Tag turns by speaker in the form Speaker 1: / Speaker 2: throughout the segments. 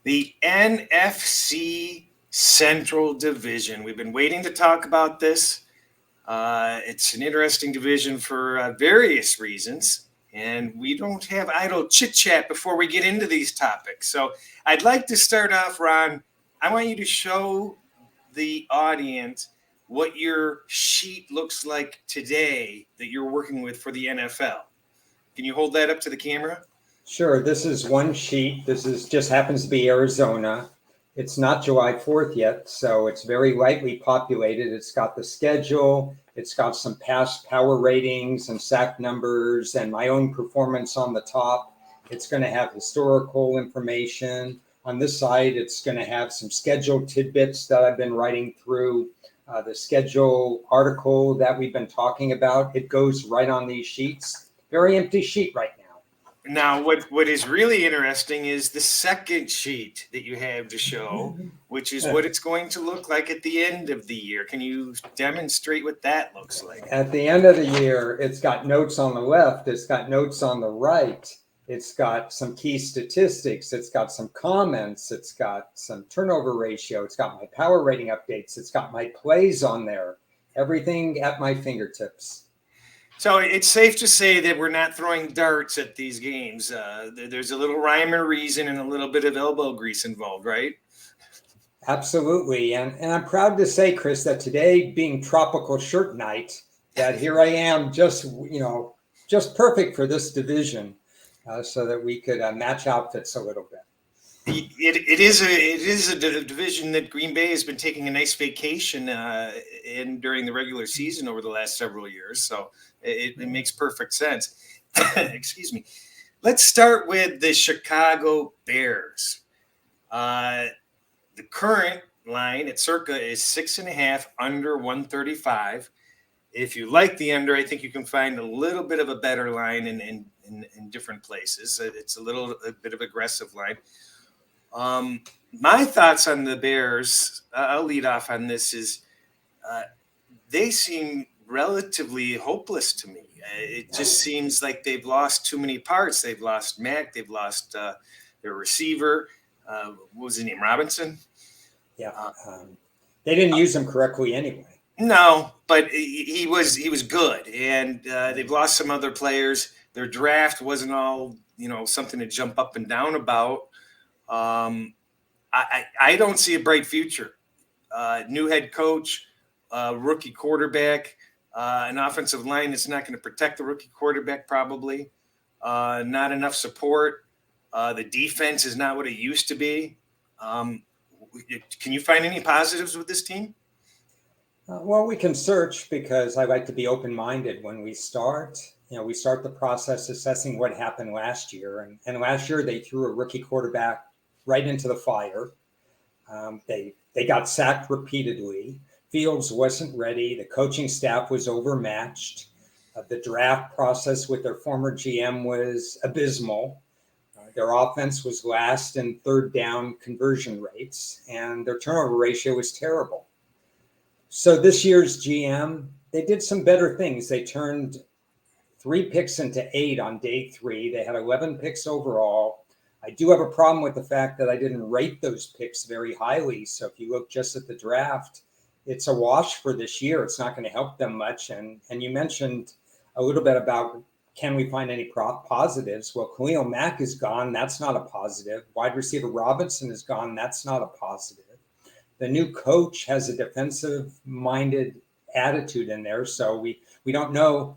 Speaker 1: The NFC Central Division. We've been waiting to talk about this. It's an interesting division for various reasons, and we don't have idle chit-chat before we get into these topics. So I'd like to start off, Ron. I want you to show the audience what your sheet looks like today that you're working with for the NFL. Can you hold that up to the camera?
Speaker 2: Sure. This is one sheet. This is just happens to be Arizona. It's not July 4th yet, so it's very lightly populated. It's got the schedule. It's got some past power ratings and sack numbers and my own performance on the top. It's going to have historical information. On this side, it's going to have some schedule tidbits that I've been writing through. The schedule article that we've been talking about, it goes right on these sheets. Very empty sheet right now.
Speaker 1: Now, what is really interesting is the second sheet that you have to show, which is what it's going to look like at the end of the year. Can you demonstrate what that looks like?
Speaker 2: At the end of the year, it's got notes on the left. It's got notes on the right. It's got some key statistics. It's got some comments. It's got some turnover ratio. It's got my power rating updates. It's got my plays on there. Everything at my fingertips.
Speaker 1: So it's safe to say that we're not throwing darts at these games. There's a little rhyme and reason and a little bit of elbow grease involved, right?
Speaker 2: Absolutely. And I'm proud to say, Chris, that today being tropical shirt night, that here I am just perfect for this division so that we could match outfits a little bit.
Speaker 1: It is a division that Green Bay has been taking a nice vacation in during the regular season over the last several years. So it makes perfect sense. Excuse me. Let's start with the Chicago Bears. The current line at circa is 6.5 under 135. If you like the under, I think you can find a little bit of a better line in different places. It's a bit of aggressive line. My thoughts on the Bears, I'll lead off on this, is they seem relatively hopeless to me. It just seems like they've lost too many parts. They've lost Mack. They've lost their receiver. What was his name? Robinson?
Speaker 2: Yeah. They didn't use him correctly anyway.
Speaker 1: No, but he was good. And they've lost some other players. Their draft wasn't all, something to jump up and down about. I don't see a bright future. New head coach, rookie quarterback, an offensive line that's not going to protect the rookie quarterback probably. Not enough support. The defense is not what it used to be. Can you find any positives with this team?
Speaker 2: Well, we can search because I like to be open-minded when we start. We start the process assessing what happened last year. And last year they threw a rookie quarterback right into the fire. They got sacked repeatedly. Fields wasn't ready. The coaching staff was overmatched. The draft process with their former GM was abysmal. Their offense was last in third down conversion rates, and their turnover ratio was terrible. So this year's GM, they did some better things. They turned 3 picks into 8 on day 3. They had 11 picks overall. I do have a problem with the fact that I didn't rate those picks very highly. So if you look just at the draft, it's a wash for this year. It's not going to help them much. And you mentioned a little bit about, can we find any positives? Well, Khalil Mack is gone. That's not a positive. Wide receiver Robinson is gone. That's not a positive. The new coach has a defensive-minded attitude in there. So we don't know.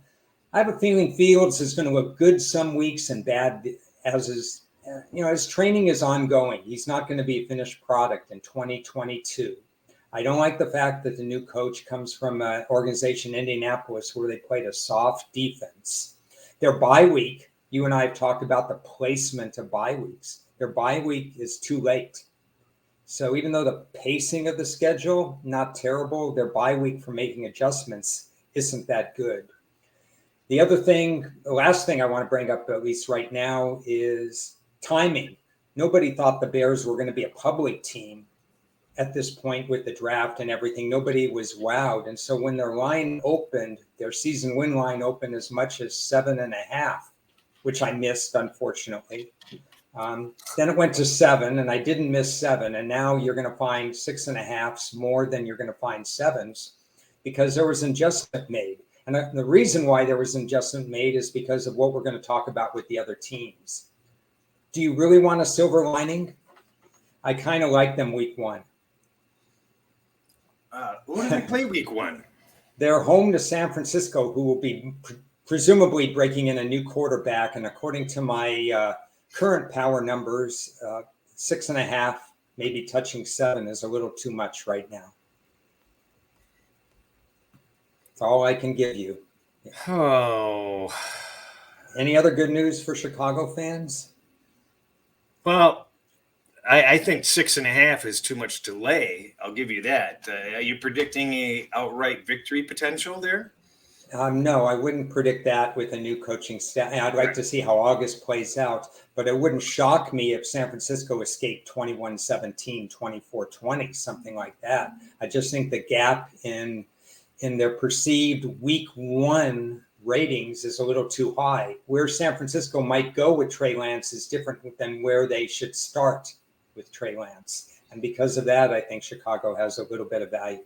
Speaker 2: I have a feeling Fields is going to look good some weeks and bad as his training is ongoing. He's not going to be a finished product in 2022. I don't like the fact that the new coach comes from an organization, Indianapolis, where they played a soft defense. Their bye week, you and I have talked about the placement of bye weeks. Their bye week is too late. So even though the pacing of the schedule, not terrible, their bye week for making adjustments isn't that good. The last thing I want to bring up, at least right now, is timing. Nobody thought the Bears were going to be a public team at this point with the draft and everything. Nobody was wowed. And so when their line opened, their season win line opened as much as 7.5, which I missed, unfortunately. Then it went to 7, and I didn't miss 7. And now you're going to find 6.5s more than you're going to find 7s because there was an adjustment made. And the reason why there was an adjustment made is because of what we're going to talk about with the other teams. Do you really want a silver lining? I kind of like them week 1.
Speaker 1: Who do they play week 1?
Speaker 2: They're home to San Francisco, who will be presumably breaking in a new quarterback. And according to my current power numbers, 6.5, maybe touching 7 is a little too much right now. That's all I can give you.
Speaker 1: Oh.
Speaker 2: Any other good news for Chicago fans?
Speaker 1: Well, I think 6.5 is too much delay. I'll give you that. Are you predicting a outright victory potential there?
Speaker 2: No, I wouldn't predict that with a new coaching staff. I'd like to see how August plays out, but it wouldn't shock me if San Francisco escaped 21-17, 24-20, something like that. I just think the gap in their perceived week 1 ratings is a little too high. Where San Francisco might go with Trey Lance is different than where they should start with Trey Lance. And because of that, I think Chicago has a little bit of value.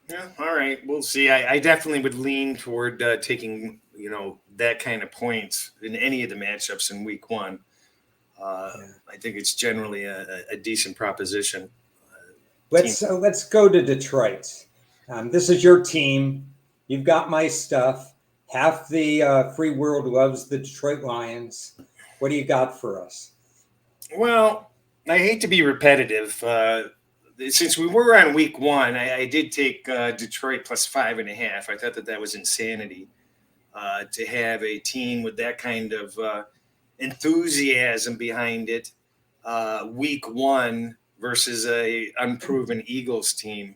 Speaker 1: Yeah, all right. We'll see. I definitely would lean toward taking, that kind of points in any of the matchups in week 1. I think it's generally a decent proposition.
Speaker 2: Let's go to Detroit. This is your team. You've got my stuff. Half the free world loves the Detroit Lions. What do you got for us?
Speaker 1: Well, I hate to be repetitive. Since we were on week 1, I did take Detroit plus 5.5. I thought that was insanity to have a team with that kind of enthusiasm behind it. Week 1 versus a unproven Eagles team.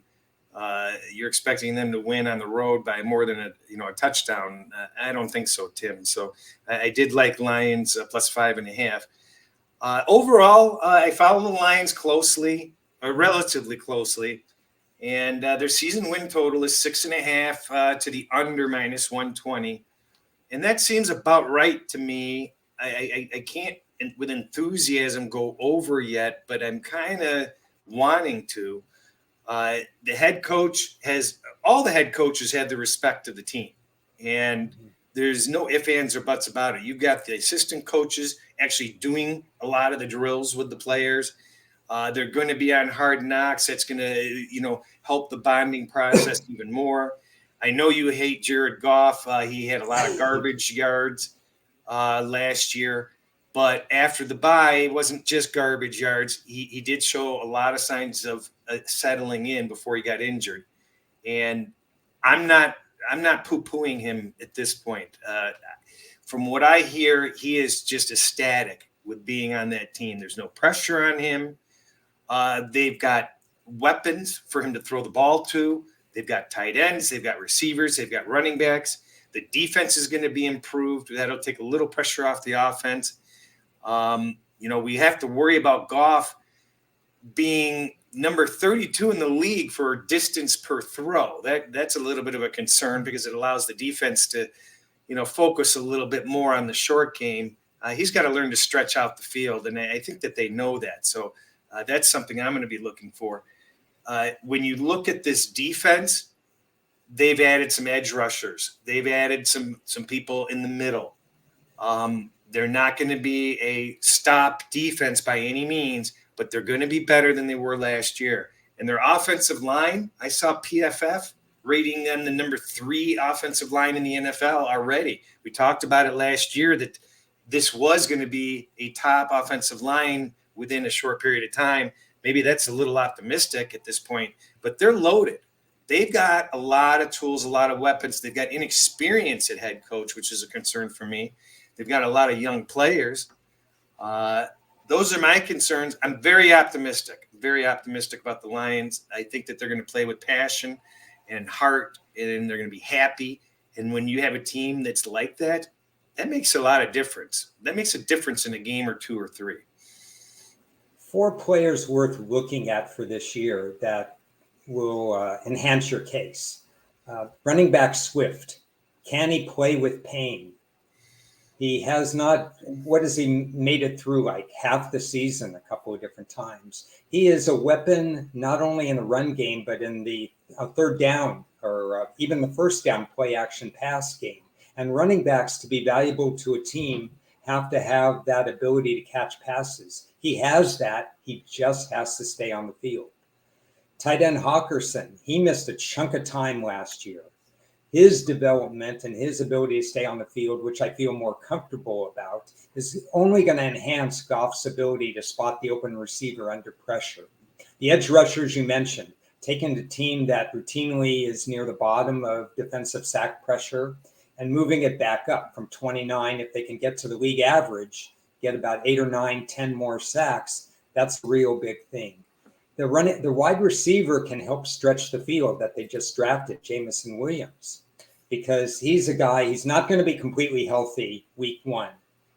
Speaker 1: You're expecting them to win on the road by more than a touchdown. I don't think so, Tim. So I did like Lions plus 5.5. Overall, I follow the Lions closely, or relatively closely, and their season win total is 6.5 to the under minus 120, and that seems about right to me. I can't, with enthusiasm, go over yet, but I'm kind of wanting to. The head coach all the head coaches have the respect of the team, and there's no ifs, ands, or buts about it. You've got the assistant coaches actually doing a lot of the drills with the players. They're going to be on Hard Knocks. That's going to, help the bonding process even more. I know you hate Jared Goff. He had a lot of garbage yards last year. But after the bye, it wasn't just garbage yards. He did show a lot of signs of settling in before he got injured. And I'm not poo-pooing him at this point. From what I hear, he is just ecstatic with being on that team. There's no pressure on him. They've got weapons for him to throw the ball to. They've got tight ends. They've got receivers. They've got running backs. The defense is going to be improved. That'll take a little pressure off the offense. We have to worry about Goff being number 32 in the league for distance per throw. That's a little bit of a concern because it allows the defense to, focus a little bit more on the short game. He's got to learn to stretch out the field, and I think that they know that. So that's something I'm going to be looking for. When you look at this defense, they've added some edge rushers. They've added some people in the middle. They're not going to be a stop defense by any means, but they're going to be better than they were last year. And their offensive line, I saw PFF rating them the number 3 offensive line in the NFL already. We talked about it last year that this was going to be a top offensive line within a short period of time. Maybe that's a little optimistic at this point, but they're loaded. They've got a lot of tools, a lot of weapons. They've got inexperience at head coach, which is a concern for me. They've got a lot of young players. Those are my concerns. I'm very optimistic about the Lions. I think that they're going to play with passion and heart, and they're going to be happy. And when you have a team that's like that, that makes a lot of difference. That makes a difference in a game or 2 or 3.
Speaker 2: 4 players worth looking at for this year that will enhance your case. Running back Swift. Can he play with pain? He has not, what has he made it through, like half the season a couple of different times. He is a weapon not only in the run game, but in the third down or even the first down play action pass game. And running backs, to be valuable to a team, have to have that ability to catch passes. He has that. He just has to stay on the field. Tight end Hawkinson, he missed a chunk of time last year. His development and his ability to stay on the field, which I feel more comfortable about, is only going to enhance Goff's ability to spot the open receiver under pressure. The edge rushers you mentioned, taking the team that routinely is near the bottom of defensive sack pressure and moving it back up from 29. If they can get to the league average, get about 8 or 9, 10 more sacks, that's a real big thing. The wide receiver can help stretch the field that they just drafted, Jameson Williams, because he's a guy, he's not going to be completely healthy week one.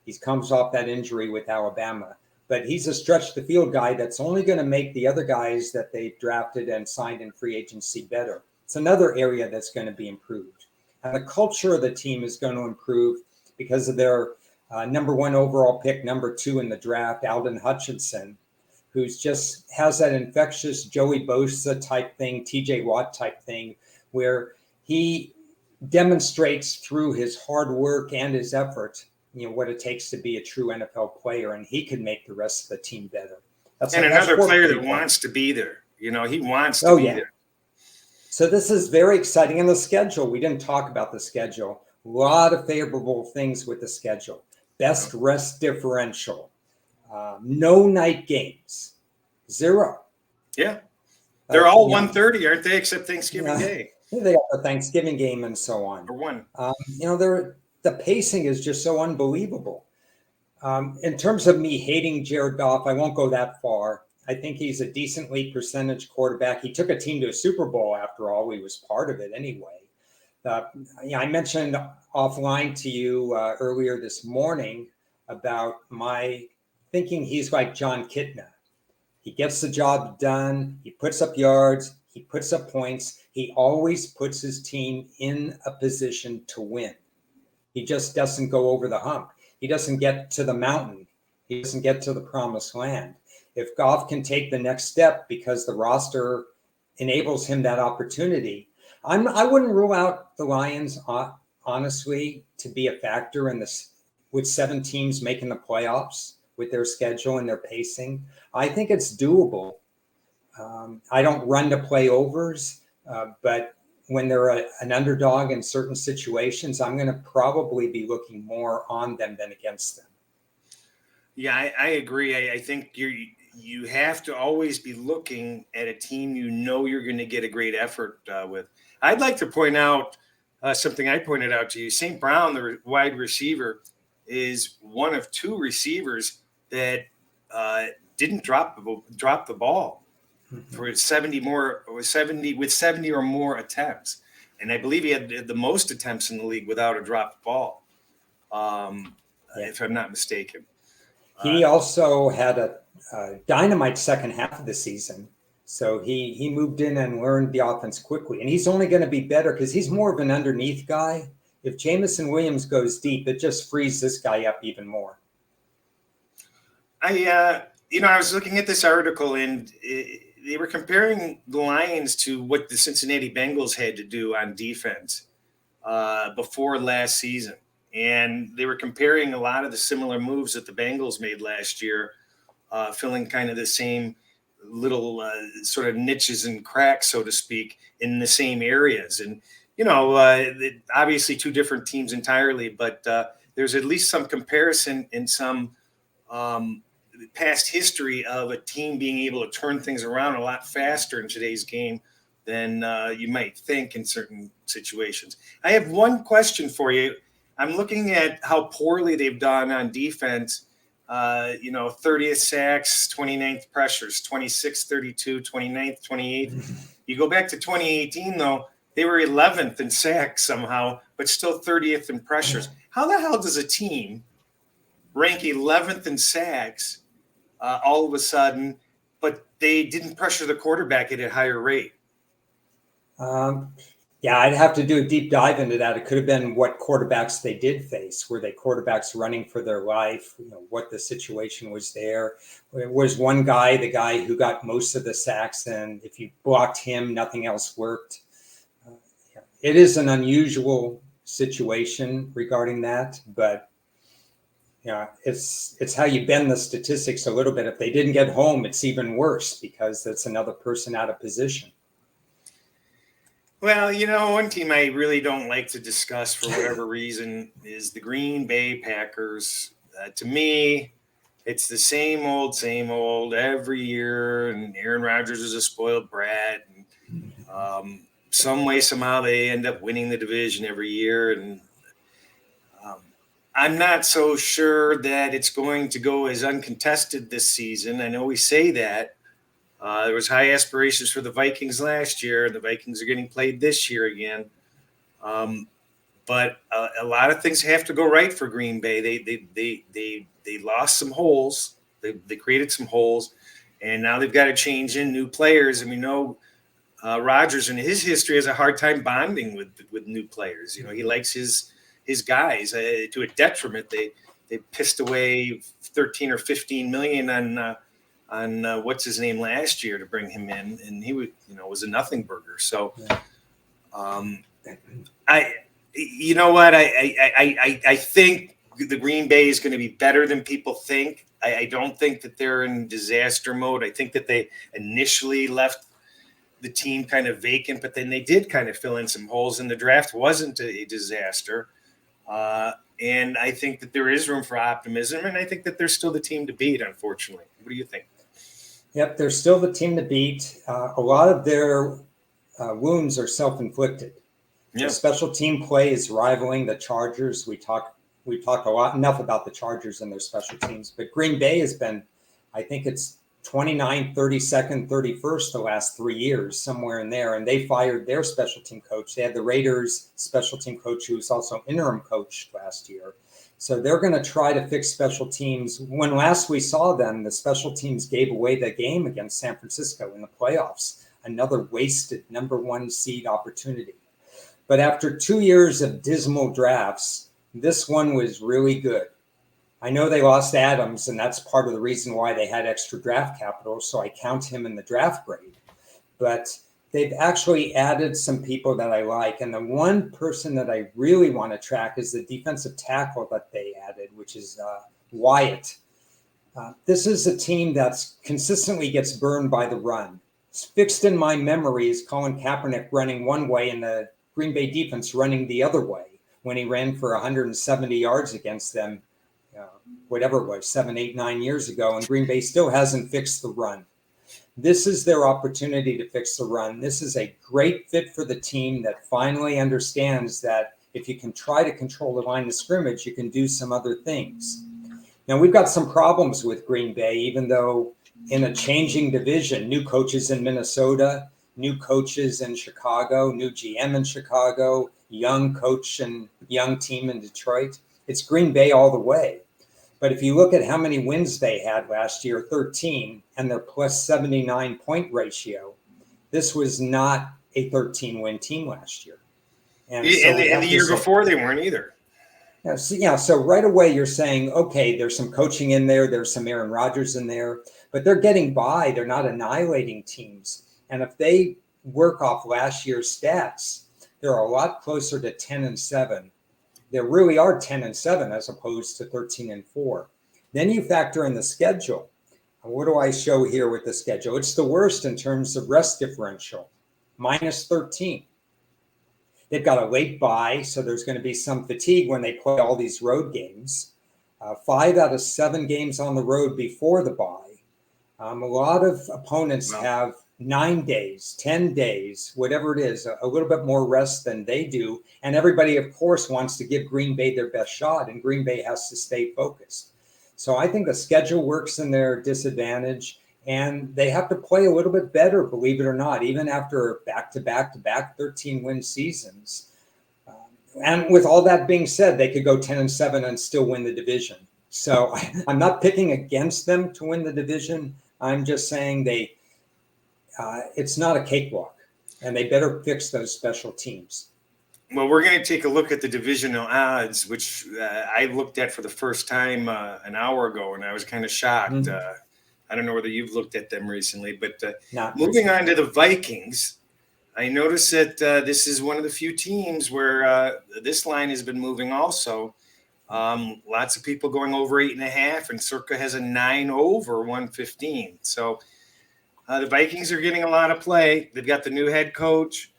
Speaker 2: He comes off that injury with Alabama, but he's a stretch the field guy that's only going to make the other guys that they drafted and signed in free agency better. It's another area that's going to be improved. And the culture of the team is going to improve because of their number 1 overall pick, number 2 in the draft, Alden Hutchinson, who's just has that infectious Joey Bosa type thing, TJ Watt type thing, where he demonstrates through his hard work and his effort, what it takes to be a true NFL player, and he can make the rest of the team better.
Speaker 1: And another player that wants to be there. He wants to be there.
Speaker 2: So this is very exciting. And the schedule, we didn't talk about the schedule. A lot of favorable things with the schedule. Best rest differential. No night games, 0.
Speaker 1: Yeah, they're all 1:30, aren't they? Except Thanksgiving Day.
Speaker 2: They got the Thanksgiving game and so on.
Speaker 1: For one,
Speaker 2: the pacing is just so unbelievable. In terms of me hating Jared Goff, I won't go that far. I think he's a decently percentage quarterback. He took a team to a Super Bowl after all. He was part of it anyway. I mentioned offline to you earlier this morning about my thinking he's like John Kitna. He gets the job done. He puts up yards. He puts up points. He always puts his team in a position to win. He just doesn't go over the hump. He doesn't get to the mountain. He doesn't get to the promised land. If Goff can take the next step because the roster enables him that opportunity, I wouldn't rule out the Lions, honestly, to be a factor in this with 7 teams making the playoffs with their schedule and their pacing. I think it's doable. I don't run to play overs, but when they're an underdog in certain situations, I'm going to probably be looking more on them than against them.
Speaker 1: Yeah, I agree. I think you have to always be looking at a team you're going to get a great effort with. I'd like to point out something I pointed out to you. St. Brown, the wide receiver, is one of 2 receivers that didn't drop the ball for 70 or more attempts, and I believe he had the most attempts in the league without a dropped ball, if I'm not mistaken.
Speaker 2: He also had a dynamite second half of the season, so he moved in and learned the offense quickly, and he's only going to be better because he's more of an underneath guy. If Jameson Williams goes deep, it just frees this guy up even more.
Speaker 1: I was looking at this article, and they were comparing the Lions to what the Cincinnati Bengals had to do on defense before last season. And they were comparing a lot of the similar moves that the Bengals made last year, filling kind of the same little sort of niches and cracks, so to speak, in the same areas. And, obviously 2 different teams entirely, but there's at least some comparison in some past history of a team being able to turn things around a lot faster in today's game than you might think in certain situations. I have one question for you. I'm looking at how poorly they've done on defense. 30th sacks, 29th pressures, 26th, 32, 29th, 28th. You go back to 2018, though, they were 11th in sacks somehow, but still 30th in pressures. How the hell does a team rank 11th in sacks all of a sudden, but they didn't pressure the quarterback at a higher rate?
Speaker 2: Yeah, I'd have to do a deep dive into that. It could have been what quarterbacks they did face. Were they quarterbacks running for their life? What the situation was there. It was one guy, the guy who got most of the sacks, and if you blocked him, nothing else worked. It is an unusual situation regarding that, but it's how you bend the statistics a little bit. If they didn't get home, it's even worse because that's another person out of position.
Speaker 1: Well, one team I really don't like to discuss for whatever reason is the Green Bay Packers. To me, it's the same old every year, and Aaron Rodgers is a spoiled brat. And some way, somehow, they end up winning the division every year. And I'm not so sure that it's going to go as uncontested this season. I know we say that. There was high aspirations for the Vikings last year, and the Vikings are getting played this year again. But a lot of things have to go right for Green Bay. They lost some holes. They created some holes, and now they've got to change in new players. And we know Rodgers in his history has a hard time bonding with new players. He likes his guys to a detriment. They pissed away 13 or 15 million on what's his name last year to bring him in, and he was a nothing burger. So, I think the Green Bay is going to be better than people think. I don't think that they're in disaster mode. I think that they initially left the team kind of vacant, but then they did kind of fill in some holes, and the draft wasn't a disaster. And I think that there is room for optimism, and I think that they're still the team to beat, unfortunately. What do you think?
Speaker 2: Yep, they're still the team to beat. A lot of their wounds are self-inflicted.
Speaker 1: Yeah.
Speaker 2: The special team play is rivaling the Chargers. We talk enough about the Chargers and their special teams, but Green Bay has been, I think it's 29th, 32nd, 31st the last 3 years, somewhere in there. And they fired their special team coach. They had the Raiders special team coach who was also interim coach last year. So they're going to try to fix special teams. When last we saw them, the special teams gave away the game against San Francisco in the playoffs, another wasted number 1 seed opportunity. But after 2 years of dismal drafts, this one was really good. I know they lost Adams, and that's part of the reason why they had extra draft capital, so I count him in the draft grade. But they've actually added some people that I like. And the one person that I really want to track is the defensive tackle that they added, which is Wyatt. This is a team that's consistently gets burned by the run. It's fixed in my memory is Colin Kaepernick running one way and the Green Bay defense running the other way when he ran for 170 yards against them, whatever it was, 7, 8, 9 years ago. And Green Bay still hasn't fixed the run. This is their opportunity to fix the run. This is a great fit for the team that finally understands that if you can try to control the line of scrimmage, you can do some other things. Now, we've got some problems with Green Bay, even though in a changing division, new coaches in Minnesota, new coaches in Chicago, new GM in Chicago, young coach and young team in Detroit. It's Green Bay all the way. But if you look at how many wins they had last year, 13, and their plus 79 point ratio, this was not a 13-win team last year.
Speaker 1: And the year before, they weren't either.
Speaker 2: So right away you're saying, okay, there's some coaching in there, there's some Aaron Rodgers in there, but they're getting by. They're not annihilating teams. And if they work off last year's stats, they're a lot closer to 10-7. There really are 10-7 as opposed to 13-4. Then you factor in the schedule. What do I show here with the schedule? It's the worst in terms of rest differential, minus 13. They've got a late bye, so there's going to be some fatigue when they play all these road games. 5 out of 7 games on the road before the bye. A lot of opponents have 9 days, 10 days, whatever it is, a little bit more rest than they do. And everybody, of course, wants to give Green Bay their best shot, and Green Bay has to stay focused. So I think the schedule works in their disadvantage, and they have to play a little bit better, believe it or not, even after back-to-back 13-win seasons. And with all that being said, they could go 10-7 and still win the division. So I'm not picking against them to win the division. I'm just saying it's not a cakewalk. and they better fix those special teams.
Speaker 1: Well, we're going to take a look at the divisional odds, which I looked at for the first time an hour ago, and I was kind of shocked. I don't know whether you've looked at them recently, but moving on to the Vikings, I noticed that this is one of the few teams where this line has been moving also. Lots of people going over 8.5, and Circa has a 9 over 115. So the Vikings are getting a lot of play. They've got the new head coach.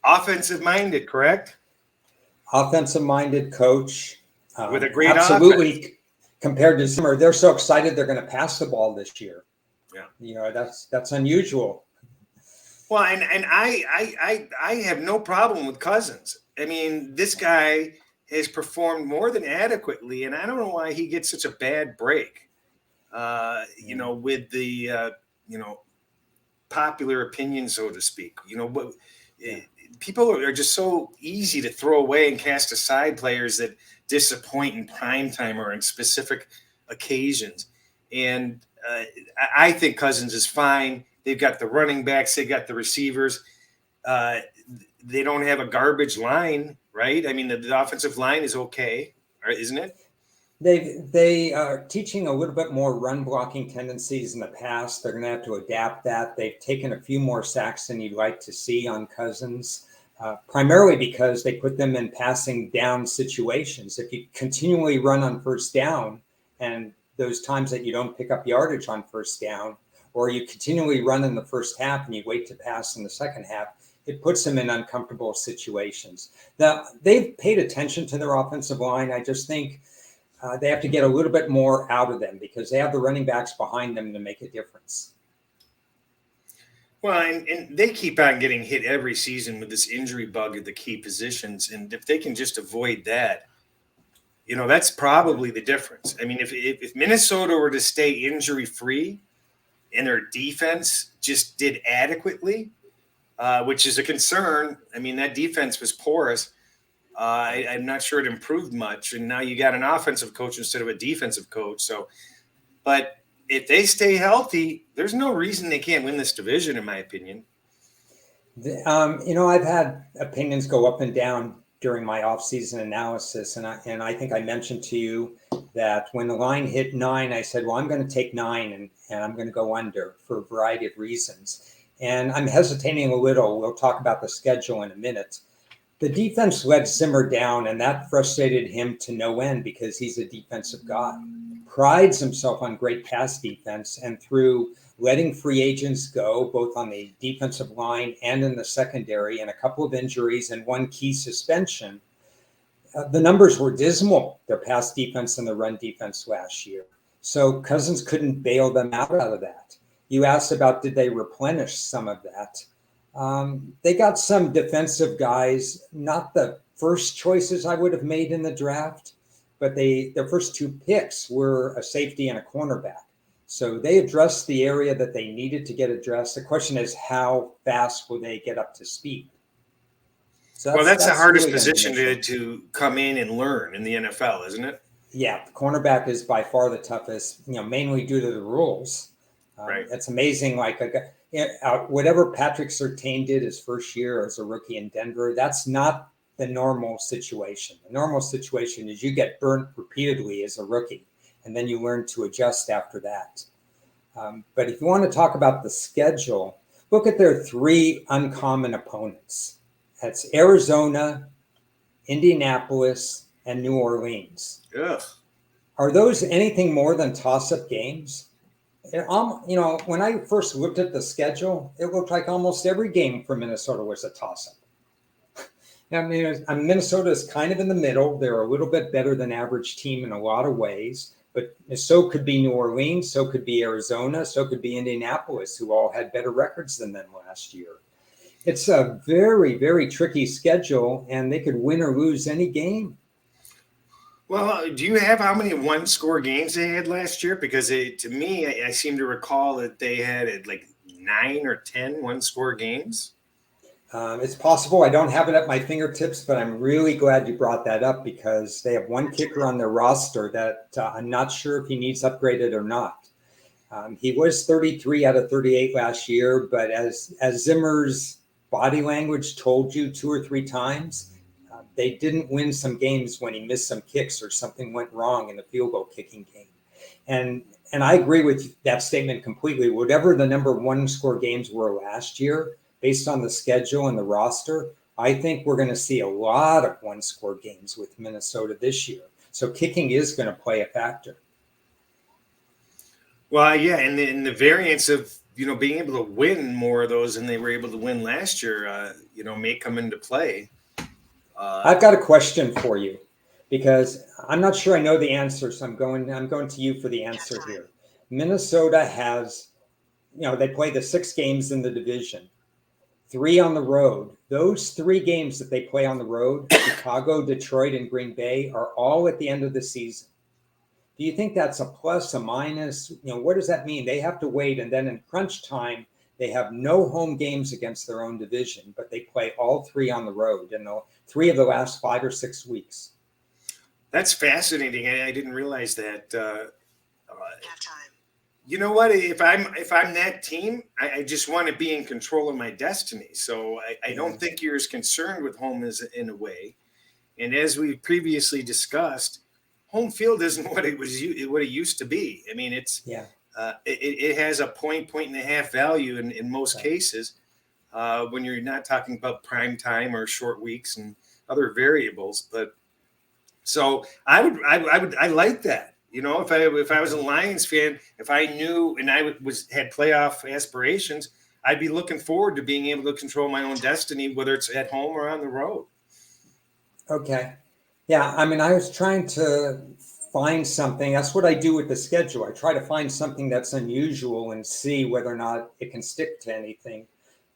Speaker 1: Offensive minded, correct?
Speaker 2: Offensive minded coach.
Speaker 1: With a great
Speaker 2: absolutely
Speaker 1: offense.
Speaker 2: Compared to summer, they're so excited they're going to pass the ball this year.
Speaker 1: Yeah.
Speaker 2: That's unusual.
Speaker 1: Well, and I have no problem with Cousins. I mean, this guy has performed more than adequately, and I don't know why he gets such a bad break. With the popular opinion, so to speak. People are just so easy to throw away and cast aside players that disappoint in prime time or in specific occasions. And I think Cousins is fine. They've got the running backs. They got the receivers. They don't have a garbage line, right? I mean, the offensive line is okay, isn't it?
Speaker 2: They are teaching a little bit more run blocking tendencies in the past. They're going to have to adapt that. They've taken a few more sacks than you'd like to see on Cousins, primarily because they put them in passing down situations. If you continually run on first down, and those times that you don't pick up yardage on first down, or you continually run in the first half and you wait to pass in the second half, it puts them in uncomfortable situations. Now, they've paid attention to their offensive line. I just think they have to get a little bit more out of them because they have the running backs behind them to make a difference.
Speaker 1: Well, and they keep on getting hit every season with this injury bug at the key positions. And if they can just avoid that, that's probably the difference. I mean, if Minnesota were to stay injury-free and their defense just did adequately, which is a concern. I mean, that defense was porous. I'm not sure it improved much. And now you got an offensive coach instead of a defensive coach. So, but if they stay healthy, there's no reason they can't win this division, in my opinion.
Speaker 2: I've had opinions go up and down during my offseason analysis. And I think I mentioned to you that when the line hit 9, I said, well, I'm going to take 9 and I'm going to go under for a variety of reasons. And I'm hesitating a little. We'll talk about the schedule in a minute. The defense let Zimmer down, and that frustrated him to no end because he's a defensive guy. Prides himself on great pass defense, and through letting free agents go, both on the defensive line and in the secondary, and a couple of injuries and one key suspension, the numbers were dismal, their pass defense and the run defense last year. So Cousins couldn't bail them out of that. You asked about did they replenish some of that. They got some defensive guys, not the first choices I would have made in the draft, but their first 2 picks were a safety and a cornerback. So they addressed the area that they needed to get addressed. The question is, how fast will they get up to speed?
Speaker 1: So that's the hardest really position to come in and learn in the NFL, isn't it?
Speaker 2: Yeah, the cornerback is by far the toughest, mainly due to the rules.
Speaker 1: Right.
Speaker 2: It's amazing. Whatever Patrick Surtain did his first year as a rookie in Denver, that's not the normal situation. The normal situation is you get burnt repeatedly as a rookie, and then you learn to adjust after that. But if you want to talk about the schedule, look at their 3 uncommon opponents. That's Arizona, Indianapolis, and New Orleans.
Speaker 1: Ugh.
Speaker 2: Are those anything more than toss-up games? When I first looked at the schedule, it looked like almost every game for Minnesota was a toss-up. I mean, Minnesota is kind of in the middle. They're a little bit better than average team in a lot of ways, but so could be New Orleans, so could be Arizona, so could be Indianapolis, who all had better records than them last year. It's a very, very tricky schedule, and they could win or lose any game.
Speaker 1: Well, do you have how many 1-score games they had last year? Because to me, I seem to recall that they had like 9 or 10 1-score games.
Speaker 2: It's possible. I don't have it at my fingertips, but I'm really glad you brought that up because they have one kicker on their roster that I'm not sure if he needs upgraded or not. He was 33 out of 38 last year, but as Zimmer's body language told you 2 or 3 times, they didn't win some games when he missed some kicks or something went wrong in the field goal kicking game. And I agree with that statement completely. Whatever the number one score games were last year, based on the schedule and the roster, I think we're going to see a lot of one score games with Minnesota this year. So kicking is going to play a factor.
Speaker 1: Well, yeah, and the variance of being able to win more of those than they were able to win last year, may come into play.
Speaker 2: I've got a question for you because I'm not sure I know the answer, so I'm going to you for the answer here. Minnesota has, they play the 6 games in the division, 3 on the road. Those 3 games that they play on the road, Chicago, Detroit, and Green Bay, are all at the end of the season. Do you think that's a plus, a minus? What does that mean? They have to wait, and then in crunch time, they have no home games against their own division, but they play all 3 on the road in the 3 of the last 5 or 6 weeks.
Speaker 1: That's fascinating. I didn't realize that. You know what? If I'm that team, I just want to be in control of my destiny. So I don't think you're as concerned with home as in a way. And as we previously discussed, home field isn't what it used to be. I mean, it has a point and a half value in most cases when you're not talking about prime time or short weeks and other variables. But so I like that. If I was a Lions fan, if I knew and I had playoff aspirations, I'd be looking forward to being able to control my own destiny, whether it's at home or on the road.
Speaker 2: Okay. Yeah. I mean, I was trying to find something. That's what I do with the schedule. I try to find something that's unusual and see whether or not it can stick to anything.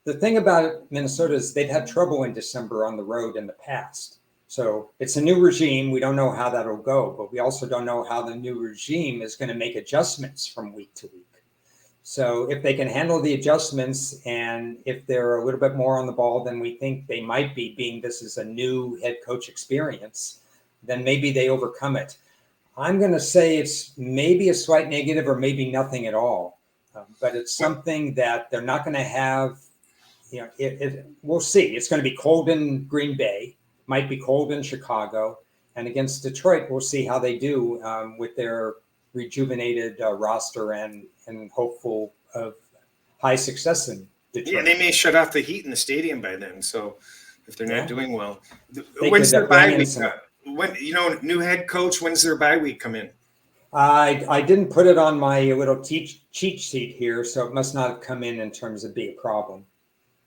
Speaker 2: The thing about Minnesota is they've had trouble in December on the road in the past. So it's a new regime. We don't know how that'll go, but we also don't know how the new regime is going to make adjustments from week to week. So if they can handle the adjustments and if they're a little bit more on the ball than we think they might be, being this is a new head coach experience, then maybe they overcome it. I'm going to say it's maybe a slight negative or maybe nothing at all, but it's something that they're not going to have. We'll see. It's going to be cold in Green Bay. Might be cold in Chicago, and against Detroit, we'll see how they do with their rejuvenated roster and hopeful of high success in Detroit.
Speaker 1: Yeah, they may shut off the heat in the stadium by then. So if they're not doing well,
Speaker 2: when's their bye week?
Speaker 1: When new head coach, when's their bye week come in?
Speaker 2: I didn't put it on my little cheat sheet here, so it must not have come in terms of being a problem.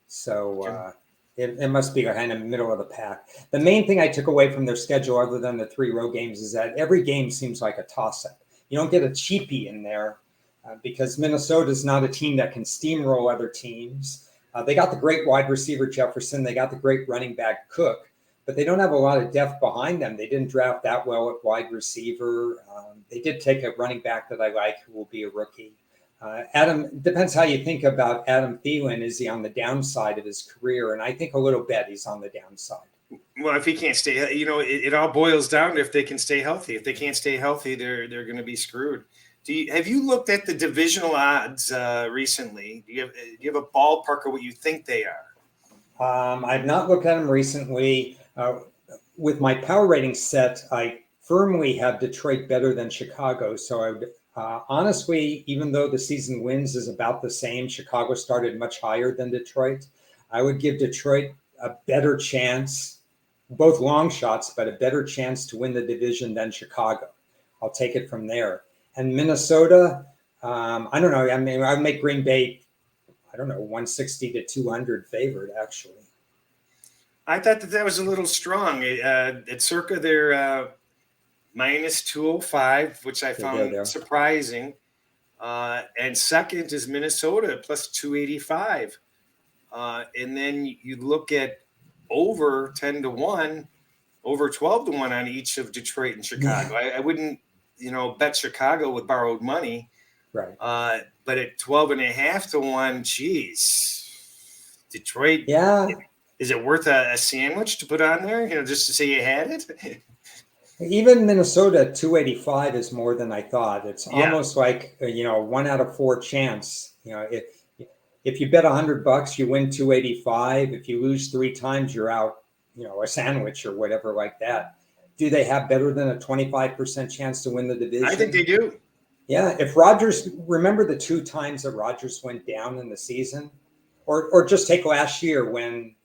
Speaker 2: So. It must be kind of middle of the pack. The main thing I took away from their schedule, other than the 3 road games, is that every game seems like a toss-up. You don't get a cheapie in there because Minnesota is not a team that can steamroll other teams. They got the great wide receiver Jefferson. They got the great running back Cook, but they don't have a lot of depth behind them. They didn't draft that well at wide receiver. They did take a running back that I like who will be a rookie. Adam, depends how you think about Adam Thielen. Is he on the downside of his career? And I think a little bit he's on the downside.
Speaker 1: Well, if he can't stay, it all boils down to if they can stay healthy. If they can't stay healthy, they're going to be screwed. Have you looked at the divisional odds recently? Do you have a ballpark of what you think they are?
Speaker 2: I've not looked at them recently. With my power rating set, I firmly have Detroit better than Chicago. So I would. Honestly, even though the season wins is about the same, Chicago started much higher than Detroit. I would give Detroit a better chance, both long shots, but a better chance to win the division than Chicago. I'll take it from there. And Minnesota, I don't know. I mean, I'd make Green Bay, 160 to 200 favored, actually.
Speaker 1: I thought that was a little strong. At circa their minus 205, which I found surprising. And second is Minnesota plus 285. And then you look at over 10 to 1, over 12 to 1 on each of Detroit and Chicago. I wouldn't, bet Chicago with borrowed money.
Speaker 2: Right.
Speaker 1: But at 12.5 to 1, geez, Detroit.
Speaker 2: Yeah.
Speaker 1: Is it worth a sandwich to put on there? Just to say you had it?
Speaker 2: Even Minnesota 285 is more than I thought. It's
Speaker 1: Yeah,
Speaker 2: almost like, 1 out of 4 chance. If you bet $100, you win 285. If you lose 3 times, you're out, a sandwich or whatever like that. Do they have better than a 25% chance to win the
Speaker 1: I think they
Speaker 2: division?
Speaker 1: do.
Speaker 2: Yeah. If Rodgers, remember the 2 times that Rodgers went down in the season, or just take last year when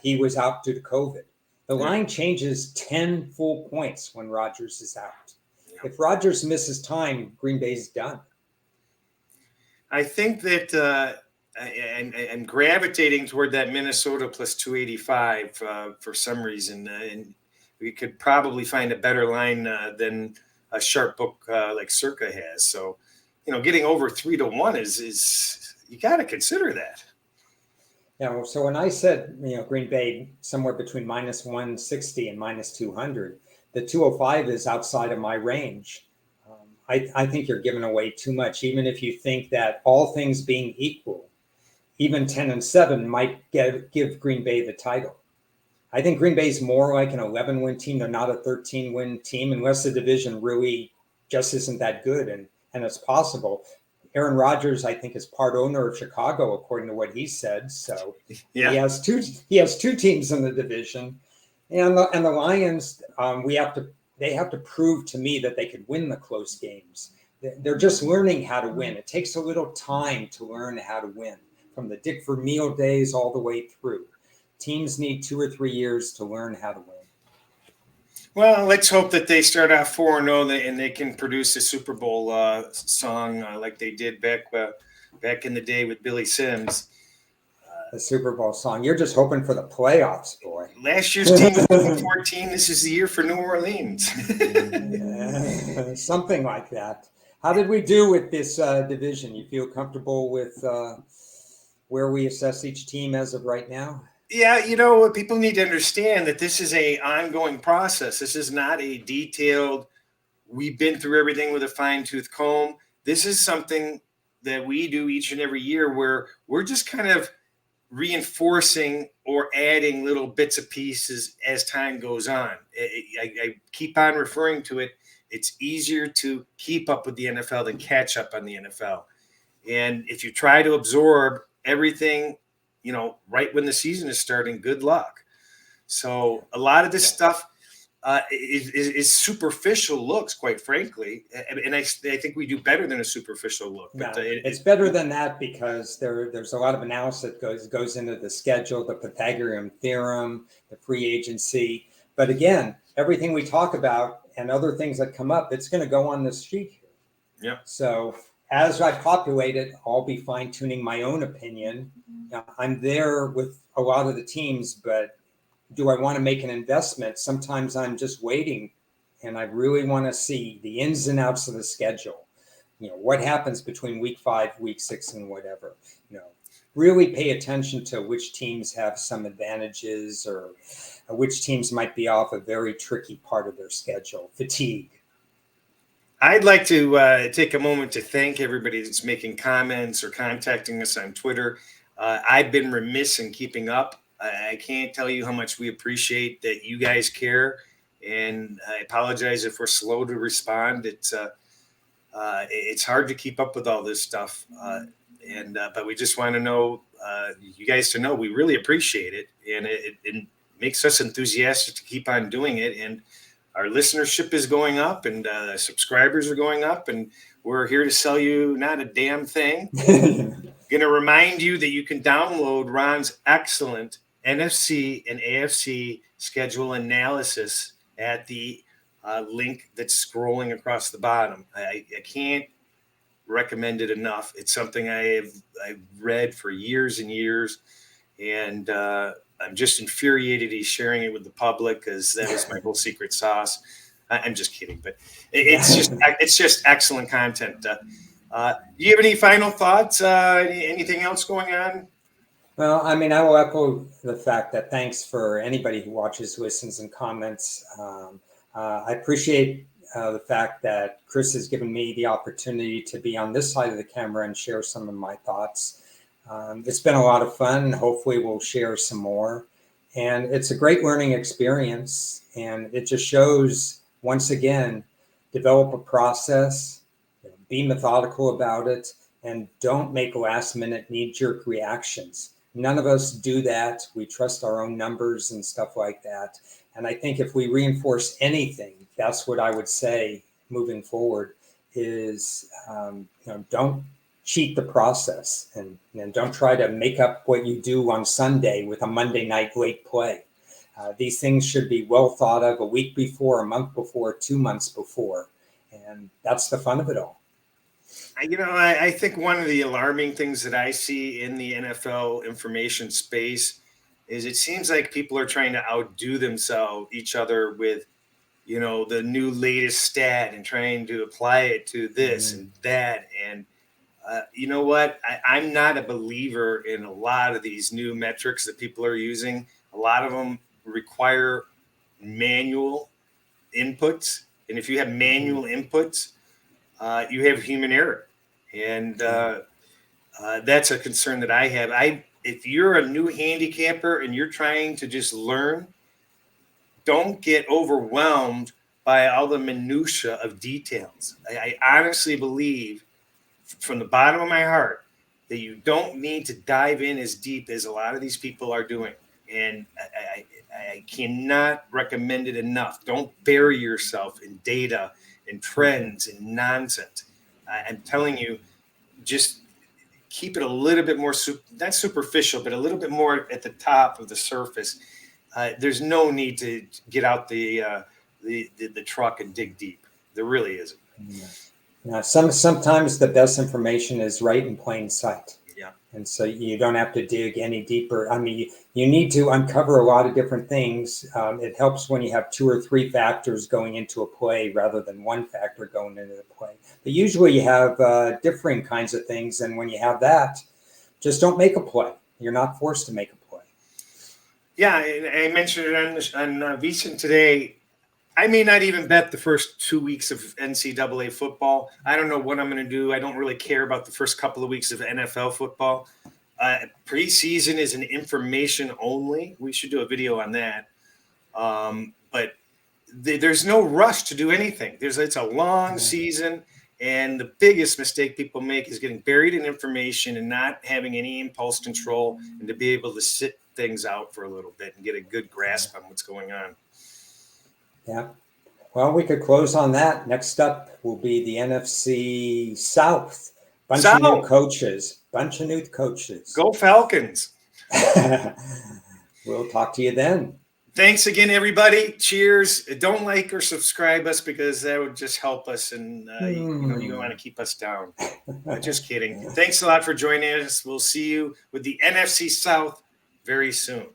Speaker 2: he was out due to COVID. The
Speaker 1: Right.
Speaker 2: line changes 10 full points when Rodgers is out.
Speaker 1: Yeah.
Speaker 2: If Rodgers misses time, Green Bay's done.
Speaker 1: I think that I'm gravitating toward that Minnesota plus 285 for some reason, and we could probably find a better line than a sharp book like Circa has. So, getting over 3-1 is you got to consider that.
Speaker 2: So when I said, Green Bay somewhere between minus 160 and minus 200, the 205 is outside of my range. I think you're giving away too much, even if you think that all things being equal, even 10-7 might give Green Bay the title. I think Green Bay is more like an 11-win team. They're not a 13-win team unless the division really just isn't that good. And it's possible. Aaron Rodgers, I think, is part owner of Chicago, according to what he said. So he
Speaker 1: Yeah.
Speaker 2: has two teams in the division, and the Lions. They have to prove to me that they could win the close games. They're just learning how to win. It takes a little time to learn how to win, from the Dick Vermeil days all the way through. Teams need 2 or 3 years to learn how to win.
Speaker 1: Well, let's hope that they start off 4-0 and they can produce a Super Bowl song like they did back in the day with Billy Sims.
Speaker 2: The Super Bowl song. You're just hoping for the playoffs, boy.
Speaker 1: Last year's team was 14. This is the year for New Orleans.
Speaker 2: Something like that. How did we do with this division? You feel comfortable with where we assess each team as of right now?
Speaker 1: Yeah, people need to understand that this is a ongoing process. This is not a detailed, we've been through everything with a fine-tooth comb. This is something that we do each and every year where we're just kind of reinforcing or adding little bits of pieces as time goes on. I keep on referring to it. It's easier to keep up with the NFL than catch up on the NFL. And if you try to absorb everything, right when the season is starting, good luck. So a lot of this stuff is superficial looks, quite frankly. And I think we do better than a superficial look.
Speaker 2: No,
Speaker 1: But
Speaker 2: it's better than that because there's a lot of analysis that goes into the schedule, the Pythagorean theorem, the free agency. But again, everything we talk about and other things that come up, it's going to go on this sheet here.
Speaker 1: Yeah.
Speaker 2: So as I populate it, I'll be fine tuning my own opinion. I'm there with a lot of the teams, but do I want to make an investment? Sometimes I'm just waiting, and I really want to see the ins and outs of the schedule. What happens between week 5, week 6, and whatever. Really pay attention to which teams have some advantages or which teams might be off a very tricky part of their schedule. Fatigue.
Speaker 1: I'd like to take a moment to thank everybody that's making comments or contacting us on Twitter. I've been remiss in keeping up. I can't tell you how much we appreciate that you guys care, and I apologize if we're slow to respond. It's hard to keep up with all this stuff, but we just want to know you guys to know we really appreciate it, and it makes us enthusiastic to keep on doing it. And our listenership is going up, and subscribers are going up, and we're here to sell you not a damn thing. Going to remind you that you can download Ron's excellent NFC and AFC schedule analysis at the link that's scrolling across the bottom. I can't recommend it enough. It's something I've read for years and years, and I'm just infuriated he's sharing it with the public because that was my whole secret sauce. I'm just kidding, but it's just excellent content. Do you have any final thoughts? Anything else going on?
Speaker 2: Well, I will echo the fact that thanks for anybody who watches, listens, and comments. I appreciate the fact that Chris has given me the opportunity to be on this side of the camera and share some of my thoughts. It's been a lot of fun. Hopefully we'll share some more. And it's a great learning experience. And it just shows, once again, develop a process, be methodical about it, and don't make last minute knee-jerk reactions. None of us do that. We trust our own numbers and stuff like that. And I think if we reinforce anything, that's what I would say moving forward is, don't cheat the process, and don't try to make up what you do on Sunday with a Monday night late play. These things should be well thought of a week before, a month before, 2 months before. And that's the fun of it all.
Speaker 1: I think one of the alarming things that I see in the NFL information space is it seems like people are trying to outdo each other with, the new latest stat and trying to apply it to this and that. And you know what? I'm not a believer in a lot of these new metrics that people are using. A lot of them require manual inputs. And if you have manual inputs, you have human error. And that's a concern that I have. If you're a new handicapper and you're trying to just learn, don't get overwhelmed by all the minutia of details. I honestly believe from the bottom of my heart that you don't need to dive in as deep as a lot of these people are doing. And I cannot recommend it enough. Don't bury yourself in data and trends and nonsense. I'm telling you, just keep it a little bit more, not superficial, but a little bit more at the top of the surface. There's no need to get out the truck and dig deep. There really isn't.
Speaker 2: Yeah. Now, sometimes the best information is right in plain sight.
Speaker 1: Yeah.
Speaker 2: And so you don't have to dig any deeper. I mean, you need to uncover a lot of different things. It helps when you have 2 or 3 factors going into a play rather than one factor going into the play. But usually you have differing kinds of things. And when you have that, just don't make a play. You're not forced to make a play.
Speaker 1: Yeah, I mentioned it on VSiN today. I may not even bet the first 2 weeks of NCAA football. I don't know what I'm going to do. I don't really care about the first couple of weeks of NFL football. Preseason is an information only. We should do a video on that. But there's no rush to do anything. It's a long season, and the biggest mistake people make is getting buried in information and not having any impulse control, and to be able to sit things out for a little bit and get a good grasp on what's going on.
Speaker 2: Yeah. Well, we could close on that. Next up will be the NFC South. Bunch of new coaches.
Speaker 1: Go Falcons.
Speaker 2: We'll talk to you then.
Speaker 1: Thanks again, everybody. Cheers. Don't like or subscribe us because that would just help us, and you don't want to keep us down. Just kidding. Thanks a lot for joining us. We'll see you with the NFC South very soon.